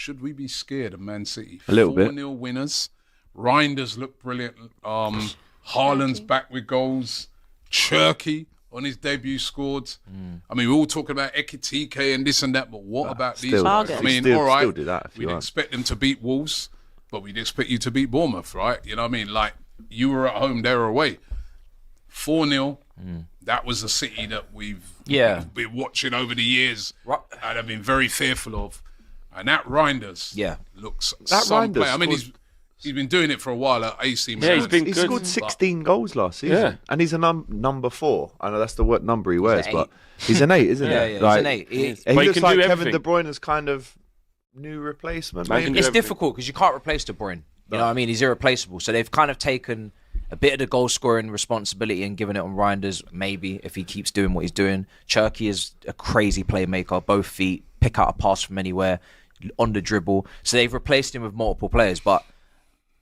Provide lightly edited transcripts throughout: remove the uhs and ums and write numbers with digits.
should we be scared of Man City? A little bit. 4-0 winners. Reinders look brilliant. Haaland's back with goals. Cherky on his debut scored. I mean, we're all talking about Ekitike and this and that, but what about these guys? I mean, all right, do that we'd expect them to beat Wolves, but we'd expect you to beat Bournemouth, right? You know what I mean? Like, you were at home, they were away. 4-0. That was a City that we've been watching over the years and have been very fearful of. And that Reinders looks some player. I mean, he's been doing it for a while at AC Milan. Yeah, he's been good. He scored 16 goals last season. And he's a number 4. I know that's the number he wears, but he's an 8, isn't he? Yeah, like, he's an 8. He looks like Kevin De Bruyne's kind of new replacement. It's difficult because you can't replace De Bruyne. You know what I mean? He's irreplaceable. So they've kind of taken a bit of the goal scoring responsibility and given it on Reinders, maybe, if he keeps doing what he's doing. Cherky is a crazy playmaker, both feet, pick out a pass from anywhere, on the dribble. So they've replaced him with multiple players, but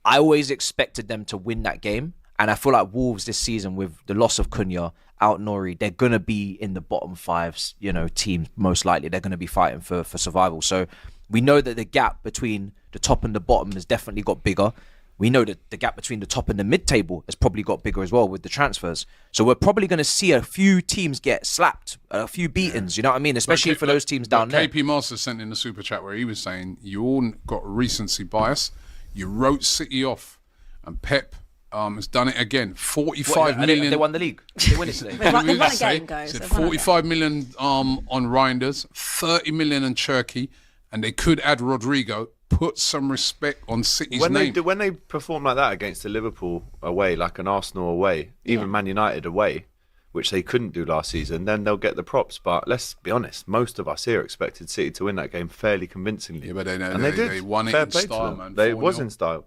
I always expected them to win that game. And I feel like Wolves this season, with the loss of Cunha, out Nori, they're going to be in the bottom 5, teams, most likely. They're going to be fighting for survival. So we know that the gap between the top and the bottom has definitely got bigger. We know that the gap between the top and the mid-table has probably got bigger as well with the transfers. So we're probably going to see a few teams get slapped, a few beatings, you know what I mean? Especially for those teams down there. KP Masters sent in the super chat where he was saying, you all got recency bias. You wrote City off. And Pep has done it again. 45 million. They won the league. They win it today. They won a game, guys. Said 45 million on Reinders, 30 million on Cherky, and they could add Rodrigo. Put some respect on City's name. When they perform like that against a Liverpool away, like an Arsenal away, even Man United away, which they couldn't do last season, then they'll get the props. But let's be honest, most of us here expected City to win that game fairly convincingly. Yeah, but they did. They won it Fair in play style, to them. man. It was in style.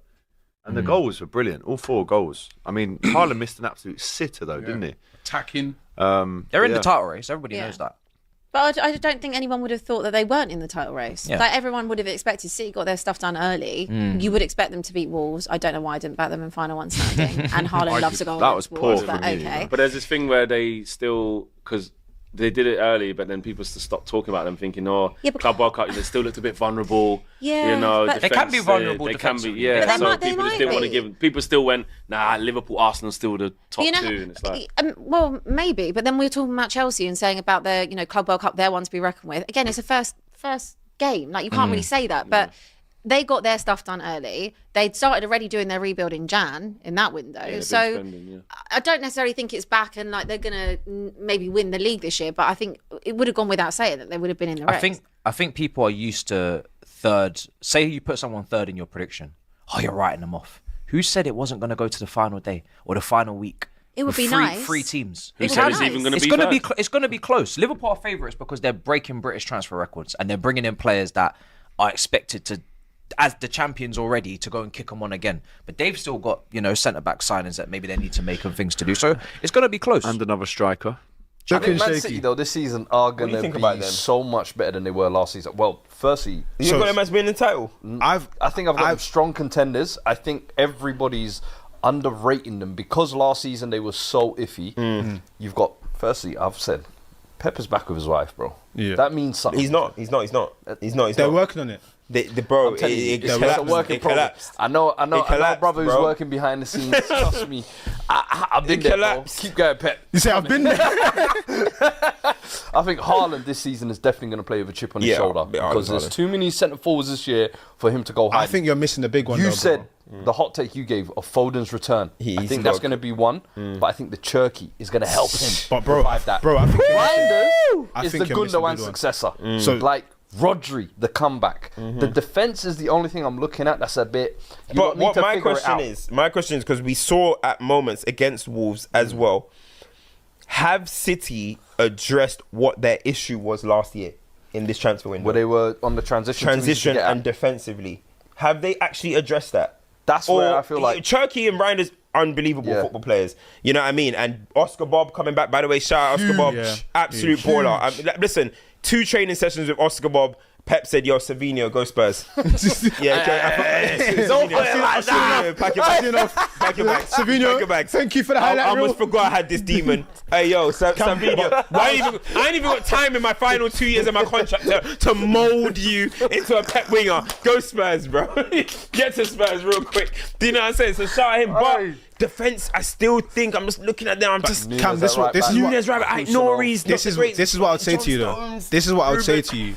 And the goals were brilliant. All 4 goals. I mean, Haaland missed an absolute sitter, though, didn't he? Attacking. They're in the title race. Everybody knows that. But I don't think anyone would have thought that they weren't in the title race. Yeah. Like, everyone would have expected City got their stuff done early. You would expect them to beat Wolves. I don't know why I didn't back them in final one standing. And Haaland loves a goal. That was poor Wolves, but okay. But there's this thing where they still, because they did it early, but then people stopped talking about them, thinking, Club World Cup, they still looked a bit vulnerable. Yeah, but they can be vulnerable. They can be, defensively. But So people just didn't want to give. People still went, Liverpool, Arsenal still the top 2, and it's like, well, maybe. But then we were talking about Chelsea and saying about their, Club World Cup, they're one to be reckoned with. Again, it's a first game. Like, you can't really say that, but. They got their stuff done early. They'd started already doing their rebuild in Jan, in that window. So I don't necessarily think it's back and like they're going to maybe win the league this year, but I think it would have gone without saying that they would have been in the race. I think people are used to third. Say you put someone third in your prediction. Oh, you're writing them off. Who said it wasn't going to go to the final day or the final week? It would be three, nice. 3 teams. who said it's even going to be third? It's going to be close. Liverpool are favourites because they're breaking British transfer records and they're bringing in players that are expected to, as the champions already, to go and kick them on again. But they've still got, centre-back signings that maybe they need to make and things to do. So it's going to be close. And another striker. I think Man City, though, this season are going to be so much better than they were last season. Well, firstly... You've got them as being in the title? I think I've got them strong contenders. I think everybody's underrating them because last season they were so iffy. You've got... Firstly, I've said, Pepper's back with his wife, bro. Yeah. That means something. He's not. They're working on it. Bro, it's a work in progress. I know a brother who's working behind the scenes. Trust me, I've been there, bro. Keep going, Pep. You say I've been there? I think Haaland this season is definitely going to play with a chip on his shoulder because there's too many centre forwards this year for him to go high. I think you're missing the big one. You said the hot take you gave of Foden's return. I think that's going to be one, but I think the Cherky is going to help him. But bro, I think Reinders is the Gundogan successor. So like. Rodri, the comeback. The defense is the only thing I'm looking at. That's a bit. But what my question is because we saw at moments against Wolves as well. Have City addressed what their issue was last year in this transfer window? Where they were on the transition and defensively. Have they actually addressed that? That's where I feel like Cherky and Reinders, unbelievable football players. You know what I mean? And Oscar Bob coming back. By the way, shout out Oscar Bob, absolute baller. Listen. 2 training sessions with Oscar Bob, Pep said, "Yo, Savinho, go Spurs." Yeah, okay. Don't put it like that. Pack your bags. Pack your bags. Savinho, Pack your bags. thank you for the highlight I almost reel. forgot I had this demon. Hey, yo, Savinho. I ain't even got time in my final 2 years of my contract to mould you into a Pep winger. Go Spurs, bro. Get to Spurs real quick. Do you know what I'm saying? So shout at him, but defense, I still think I'm just looking at them. I'm just Cam, this is what Nouri's. this is what I would say to you though. This is what I would say to you.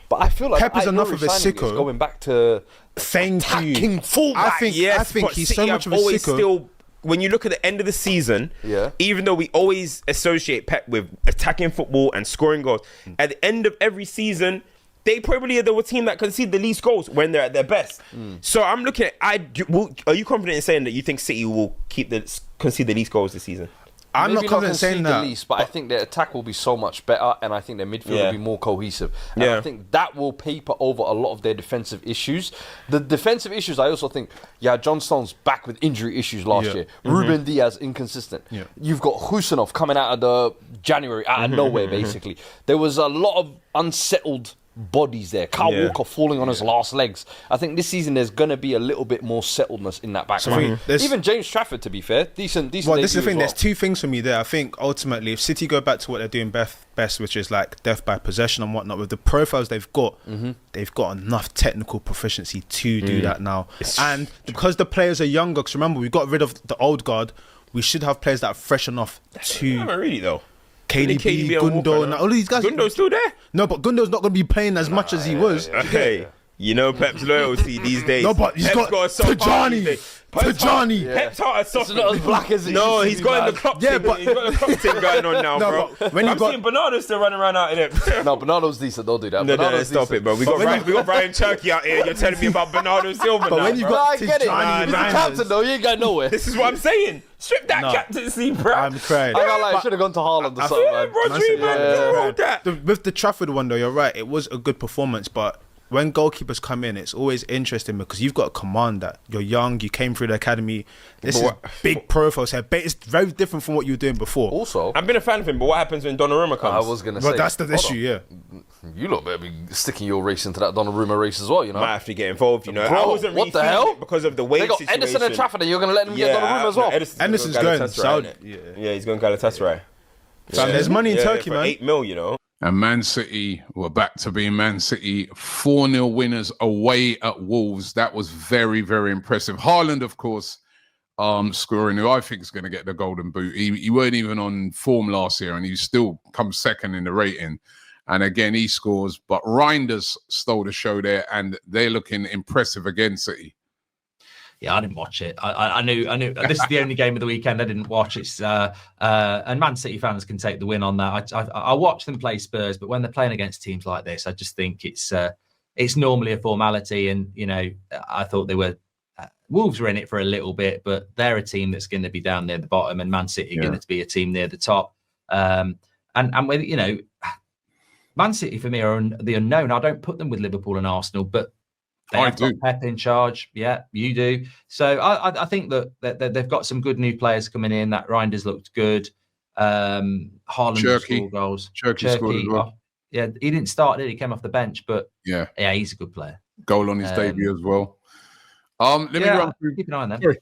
But I feel like Pep is enough of a signing sicko. is going back to Thank you. attacking fullback. I think he's so much of a sicko. Still, when you look at the end of the season, even though we always associate Pep with attacking football and scoring goals, at the end of every season, they probably are the team that concede the least goals when they're at their best. So I'm looking at. Are you confident in saying that you think City will concede the least goals this season? I'm not confident saying that. Least, but I think their attack will be so much better, and I think their midfield will be more cohesive. And I think that will paper over a lot of their defensive issues. The defensive issues, I also think, John Stones back with injury issues last year. Ruben Diaz inconsistent. You've got Husanov coming out of the January out of nowhere. Basically, there was a lot of unsettled bodies there. Kyle Walker falling on his last legs. I think this season there's going to be a little bit more settledness in that back line. Even James Trafford, to be fair, decent. Well, this is the thing. There's two things for me there. I think ultimately, if City go back to what they're doing best, which is like death by possession and whatnot, with the profiles they've got enough technical proficiency to do that now. And because the players are younger, because remember, we got rid of the old guard, we should have players that are fresh enough to... Not really, though. KDB, Gundo, and all these guys. Gundo's still there? No, but Gundo's not going to be playing as much as he was. Hey, you know Pep's loyalty these days. No, but he's got Tajani. Pep's heart is soft. It's not as black as it No, used he's to be, got man. the clock thing. He's got the clock thing going on now, bro. I'm seeing Bernardo still running around out of them. No, Bernardo's decent. Don't do that. No, stop it, bro. We got Brian Turkey out here. You're telling me about Bernardo Silva now, when you bro. got I get it. Tajani, He's the captain, though. You ain't going nowhere. This is what I'm saying. Strip that captaincy, bro. I'm crying. I can't lie. I should have gone to Haaland or something, man. Rodri, man. Hold that. With the Trafford one, though, you're right. It was a good performance, but when goalkeepers come in, it's always interesting because you've got a command that you're young, you came through the academy. This is big profiles here. It's very different from what you were doing before. Also, I've been a fan of him, but what happens when Donnarumma comes? I was going to say. But that's the issue, You lot better be sticking your race into that Donnarumma race as well, you know. Might have to get involved, you know. Bro, I wasn't really what the hell? Because of the weight They got situation. Edison and Trafford, and you're going to let them get Donnarumma as well. Anderson's going Saudi. Yeah, he's going Galatasaray. There's money in Turkey, for man. 8 mil, you know. And Man City were back to being Man City. 4-0 winners away at Wolves. That was very, very impressive. Haaland, of course, scoring, who I think is going to get the golden boot. He weren't even on form last year, and he still come second in the rating. And again, he scores. But Reinders stole the show there, and they're looking impressive against City. Yeah, I didn't watch it. I knew this is the only game of the weekend I didn't watch. It's and Man City fans can take the win on that. I watch them play Spurs, but when they're playing against teams like this, I just think it's normally a formality. And you know, I thought they were Wolves were in it for a little bit, but they're a team that's going to be down near the bottom, and Man City are going to be a team near the top. And with you know, Man City for me are the unknown. I don't put them with Liverpool and Arsenal, but they have got Pep in charge. Yeah, you do. So I think that they've got some good new players coming in. That Reinders looked good. Haaland scored goals. Cherky scored as well. Yeah, he didn't start, did he? He came off the bench, but yeah, he's a good player. Goal on his debut as well. Let me run through. Keep an eye on them. Sorry.